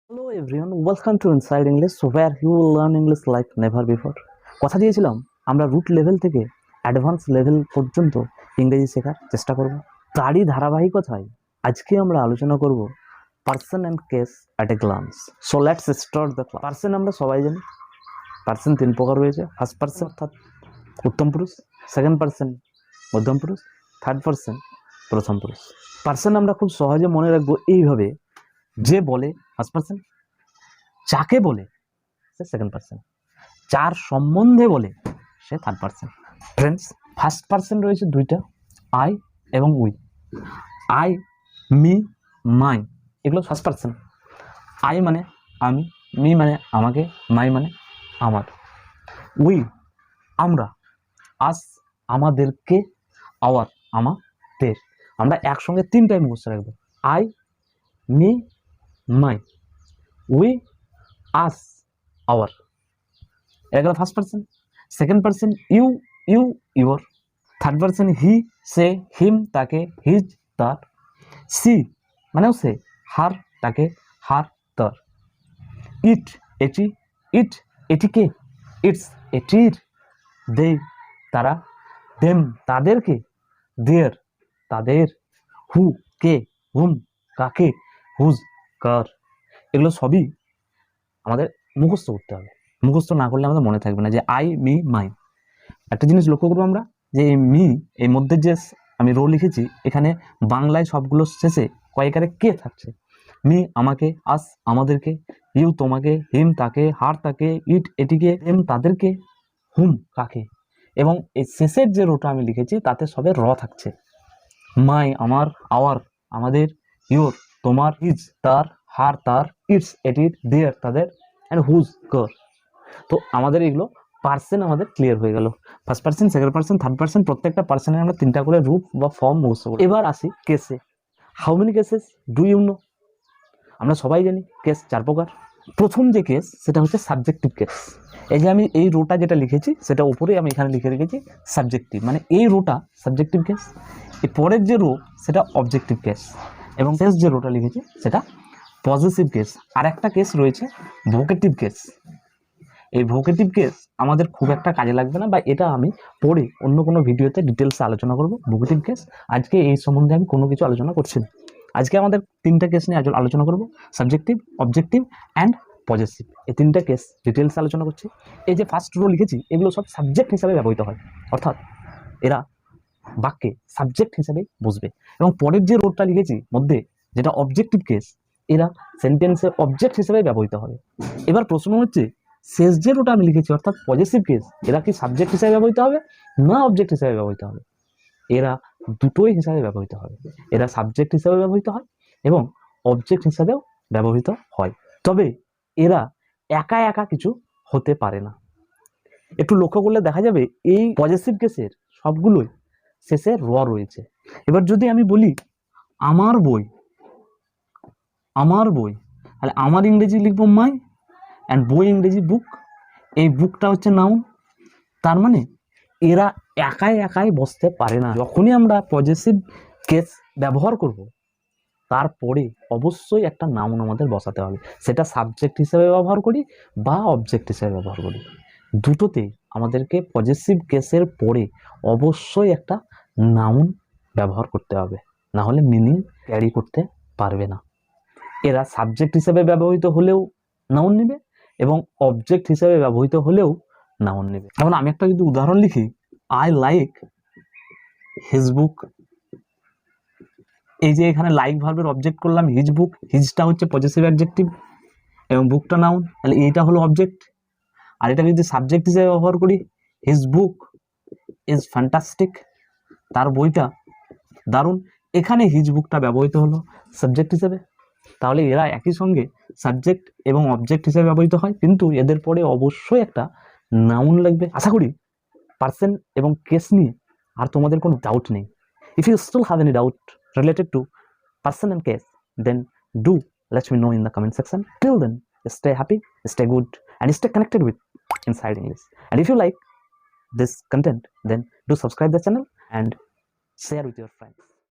Hello everyone, welcome to Inside English where you will learn English like never before. কথা দিয়েছিলাম আমরা root level থেকে advance level পর্যন্ত ইংরেজি শেখার চেষ্টা করব। তারই ধারাবাহিকতায় আজকে আমরা আলোচনা করব person and case at a glance. So let's start the class. Person আমরা সবাই জানি, পার্সন তিন প্রকার রয়েছে। ফার্স্ট পার্সন অর্থাৎ উত্তম পুরুষ, সেকেন্ড পার্সন মধ্যম পুরুষ, থার্ড পার্সন প্রথম পুরুষ। পার্সন আমরা খুব সহজে মনে রাখবো এইভাবে, যে বলে ফার্স্ট পার্সন, যাকে বলে সে সেকেন্ড পার্সন, যার সম্বন্ধে বলে সে third person. Friends, first person রয়েছে দুইটা, আই এবং উই। আই, মি, মাই, এগুলো ফার্স্ট পার্সন। আই মানে আমি, মি মানে আমাকে, মাই মানে আমার, উই আমরা, আস আমাদেরকে, আওয়ার আমাদের। আমরা একসঙ্গে তিনটাই মুখস্থ রাখবো, I, me, my, we, us, our. এটা গেল first person. Second person you, you your. Third person he, সে, হিম তাকে, হিজ তার, সি মানেও সে, হার তাকে, হার তার, ইট এটি, ইট এটিকে, ইটস এটির, দে তারা, দেম তাদেরকে, দেয়ার তাদের, হু কে, হুম কাকে, হুজ কার। এগুলো সবই আমাদের মুখস্থ করতে হবে। মুখস্থ না করলে আমাদের মনে থাকবে না। যে আই, মি, মাই, একটা জিনিস লক্ষ্য করবো আমরা, যে এই মি এই মধ্যে যে আমি রো লিখেছি, এখানে বাংলায় সবগুলো শেষে কয়েকারে কে থাকছে। মি আমাকে, আস আমাদেরকে, ইউ তোমাকে, হিম তাকে, হার তাকে, ইট এটিকে, এম তাদেরকে, হুম কাকে। এবং এই শেষের যে রোটা আমি লিখেছি তাতে সবে র থাকছে। মাই আমার, আওয়ার আমাদের, ইউর তোমার, হিজ তার, হার তার, ইটস এটির, দেয়ার তাদের, অ্যান্ড হুজ কার। তো আমাদের এগুলো পার্সন আমাদের ক্লিয়ার হয়ে গেল। First person, second person, third person, প্রত্যেকটা পার্সনের আমরা তিনটা করে রূপ বা ফর্ম মুখস্থ করি। এবার আসি কেসে। How many cases do you know? আমরা সবাই জানি কেস চার প্রকার। প্রথম যে কেস সেটা হচ্ছে সাবজেক্টিভ কেস। এই যে আমি এই রোটা যেটা লিখেছি সেটা উপরে আমি এখানে লিখে রেখেছি সাবজেক্টিভ, মানে এই রোটা সাবজেক্টিভ কেস। এই পরের যে রো সেটা অবজেক্টিভ কেস, এবং শেষ যে রোটা লিখেছি সেটা পজিটিভ কেস। আর একটা কেস রয়েছে ভোকেটিভ কেস। এই ভোকেটিভ কেস আমাদের খুব একটা কাজে লাগবে না, বা এটা আমি পরে অন্য কোনো ভিডিওতে ডিটেলসে আলোচনা করব ভোকেটিভ কেস। আজকে এই সম্বন্ধে আমি কোনো কিছু আলোচনা করছি না। আজকে আমাদের তিনটা কেস নিয়ে আলোচনা করব, সাবজেক্টিভ, অবজেক্টিভ অ্যান্ড পজিটিভ। এই তিনটা কেস ডিটেলসে আলোচনা করছি। এই যে ফার্স্ট রো লিখেছি এগুলো সব সাবজেক্ট হিসাবে ব্যবহৃত হয়, অর্থাৎ এরা বাক্যে সাবজেক্ট হিসাবে বসবে। এবং পরের যে রোটা লিখেছি মধ্যে, যেটা অবজেক্টিভ কেস, এরা সেন্টেন্সে অবজেক্ট হিসেবে ব্যবহৃত হবে। এবার প্রশ্ন হচ্ছে, শেষ যে রোটা আমি লিখেছি অর্থাৎ পজিটিভ কেস, এরা কি সাবজেক্ট হিসেবে ব্যবহৃত হবে না অবজেক্ট হিসেবে ব্যবহৃত হবে? এরা দুটোই হিসাবে ব্যবহৃত হবে। এরা সাবজেক্ট হিসেবে ব্যবহৃত হয় এবং অবজেক্ট হিসাবেও ব্যবহৃত হয়। তবে এরা একা একা কিছু হতে পারে না। একটু লক্ষ্য করলে দেখা যাবে এই পজিটিভ কেসের সবগুলোই শেষে র রয়েছে। এবার যদি আমি বলি আমার বই, আমার বই, তাহলে আমার ইংরেজি লিখবো মাই, অ্যান্ড বই ইংরেজি বুক। এই বুকটা হচ্ছে নাউন। তার মানে এরা একাই একাই বসতে পারে না। যখনই আমরা পজিটিভ কেস ব্যবহার করব তারপরে অবশ্যই একটা নাউন আমাদের বসাতে হবে। সেটা সাবজেক্ট হিসেবে ব্যবহার করি বা অবজেক্ট হিসেবে ব্যবহার করি, দুটোতেই আমাদেরকে পজিটিভ কেসের পরে অবশ্যই একটা নাউন ব্যবহার করতে হবে, না হলে মিনিং ক্যারি করতে পারবে না। এরা সাবজেক্ট হিসেবে ব্যবহৃত হলেও নাউন নেবে এবং অবজেক্ট হিসেবে ব্যবহৃত হলেও নাউন নেবে। যেমন আমি একটা যদি উদাহরণ লিখি, আই লাইক হিজ বুক। এই যে এখানে লাইক ভার্বের অবজেক্ট করলাম হিজ বুক, হিজটা হচ্ছে পজিটিভ অ্যাডজেক্টিভ এবং বুকটা নাউন, তাহলে এইটা হলো অবজেক্ট। আর এটা যদি সাবজেক্ট হিসেবে ব্যবহার করি, হিজ বুক ইজ ফ্যান্টাস্টিক, তার বইটা দারুণ। এখানে হিজ বুকটা ব্যবহৃত হলো সাবজেক্ট হিসেবে। তাহলে এরা একই সঙ্গে সাবজেক্ট এবং অবজেক্ট হিসেবে ব্যবহৃত হয়, কিন্তু এদের পরে অবশ্যই একটা নাউন লাগবে। আশা করি পার্সন এবং কেস নিয়ে আর তোমাদের কোনো ডাউট নেই। If you still have any doubt related to person and case, then do let me know in the comment section. Till then, stay happy, stay good, and stay connected with Inside English. And if you like this content, then do subscribe the channel and share with your friends.